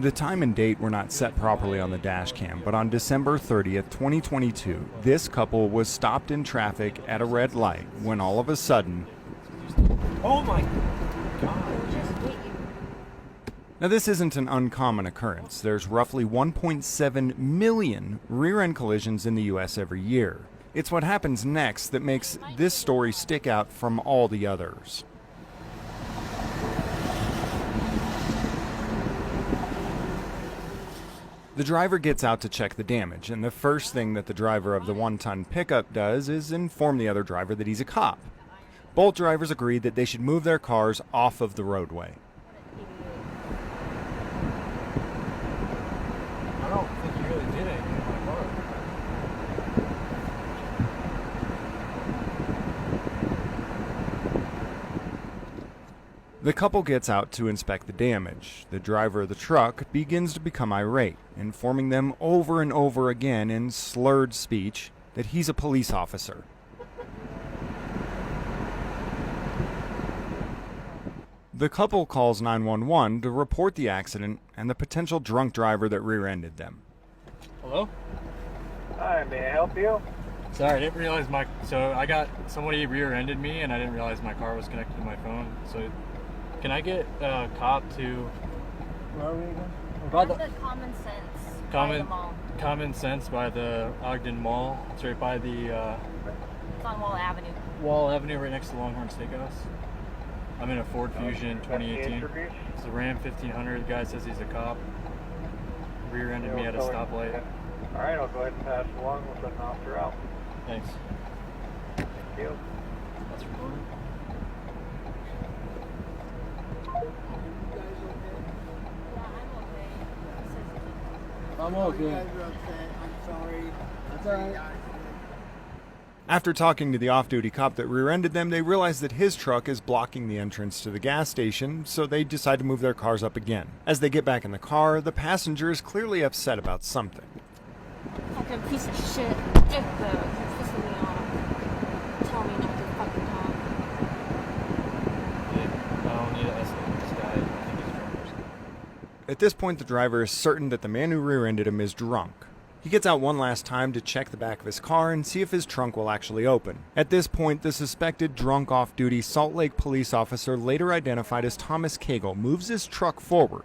The time and date were not set properly on the dash cam, but on December 30th, 2022, this couple was stopped in traffic at a red light when all of a sudden... Oh my God. Now, this isn't an uncommon occurrence. There's roughly 1.7 million rear-end collisions in the U.S. every year. It's what happens next that makes this story stick out from all the others. The driver gets out to check the damage, and the first thing that the driver of the one-ton pickup does is inform the other driver that he's a cop. Both drivers agree that they should move their cars off of the roadway. I don't think you really did anything to my car. The couple gets out to inspect the damage. The driver of the truck begins to become irate, informing them over and over again in slurred speech that he's a police officer. The couple calls 911 to report the accident and the potential drunk driver that rear-ended them. Hello? Hi, may I help you? Sorry, I didn't realize somebody rear-ended me and I didn't realize my car was connected to my phone. So can I get a cop to... Where are we again? What's the Common Sense by the mall? Common Sense by the Ogden Mall. It's right by the... It's on Wall Avenue. Wall Avenue, right next to Longhorn Steakhouse. I'm in a Ford Fusion 2018. It's a Ram 1500. The guy says he's a cop. Rear-ended me at a stoplight. Alright, I'll go ahead and pass along. We'll send an officer out. Thanks. Thank you. That's recorded. I'm okay. You guys are upset. I'm sorry. That's all right. After talking to the off-duty cop that rear-ended them, they realize that his truck is blocking the entrance to the gas station, so they decide to move their cars up again. As they get back in the car, the passenger is clearly upset about something. fucking piece of shit. It's pissing me off. Tell me not to fucking talk. I don't need to escalate this guy. I think he's drunk or something. At this point, the driver is certain that the man who rear-ended him is drunk. He gets out one last time to check the back of his car and see if his trunk will actually open. At this point, the suspected drunk off-duty Salt Lake police officer, later identified as Thomas Cagle, moves his truck forward.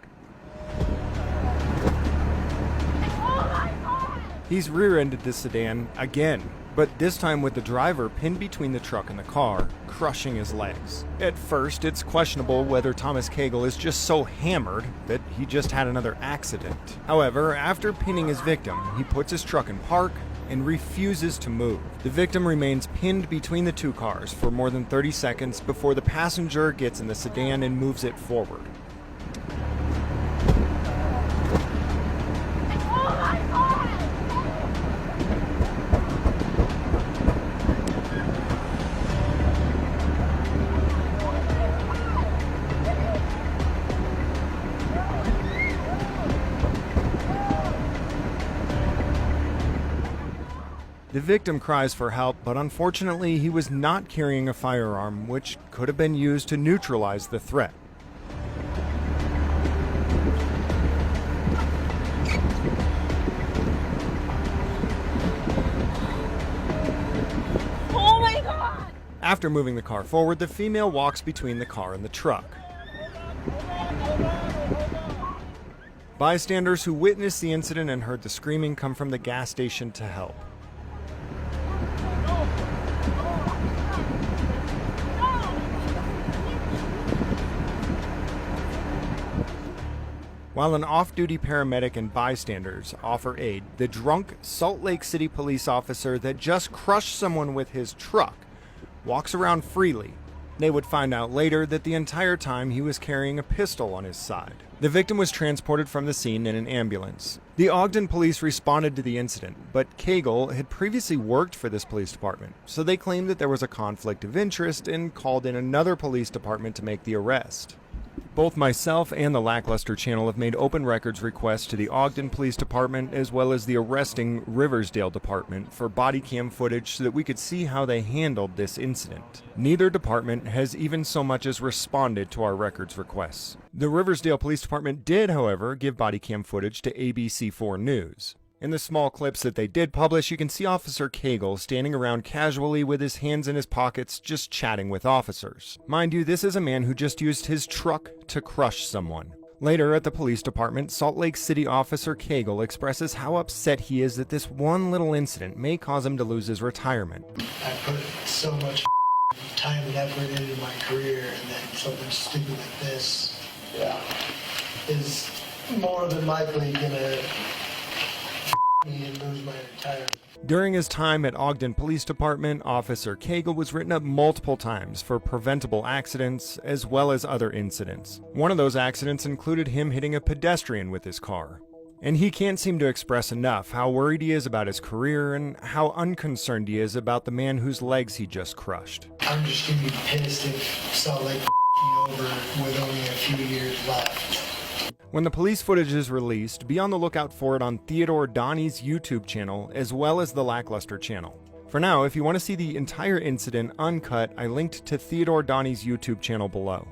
He's rear-ended the sedan again, but this time with the driver pinned between the truck and the car, crushing his legs. At first, it's questionable whether Thomas Cagle is just so hammered that he just had another accident. However, after pinning his victim, he puts his truck in park and refuses to move. The victim remains pinned between the two cars for more than 30 seconds before the passenger gets in the sedan and moves it forward. The victim cries for help, but unfortunately he was not carrying a firearm, which could have been used to neutralize the threat. Oh my God! After moving the car forward, the female walks between the car and the truck. Bystanders who witnessed the incident and heard the screaming come from the gas station to help. While an off-duty paramedic and bystanders offer aid, the drunk Salt Lake City police officer that just crushed someone with his truck walks around freely. They would find out later that the entire time he was carrying a pistol on his side. The victim was transported from the scene in an ambulance. The Ogden police responded to the incident, but Cagle had previously worked for this police department, so they claimed that there was a conflict of interest and called in another police department to make the arrest. Both myself and the Lackluster channel have made open records requests to the Ogden Police Department as well as the arresting Riversdale Department for body cam footage so that we could see how they handled this incident. Neither department has even so much as responded to our records requests. The Riversdale Police Department did, however, give body cam footage to ABC4 News. In the small clips that they did publish, you can see Officer Cagle standing around casually with his hands in his pockets, just chatting with officers. Mind you, this is a man who just used his truck to crush someone. Later at the police department, Salt Lake City Officer Cagle expresses how upset he is that this one little incident may cause him to lose his retirement. I put so much time and effort into my career, and then something stupid like this is more than likely gonna me and lose my retirement. During his time at Ogden Police Department, Officer Cagle was written up multiple times for preventable accidents as well as other incidents. One of those accidents included him hitting a pedestrian with his car. And he can't seem to express enough how worried he is about his career and how unconcerned he is about the man whose legs he just crushed. I'm just gonna be pissed if Salt Lake me over with only a few years left. When the police footage is released, be on the lookout for it on Theodore Donnie's YouTube channel as well as the Lackluster channel. For now, if you want to see the entire incident uncut, I linked to Theodore Donnie's YouTube channel below.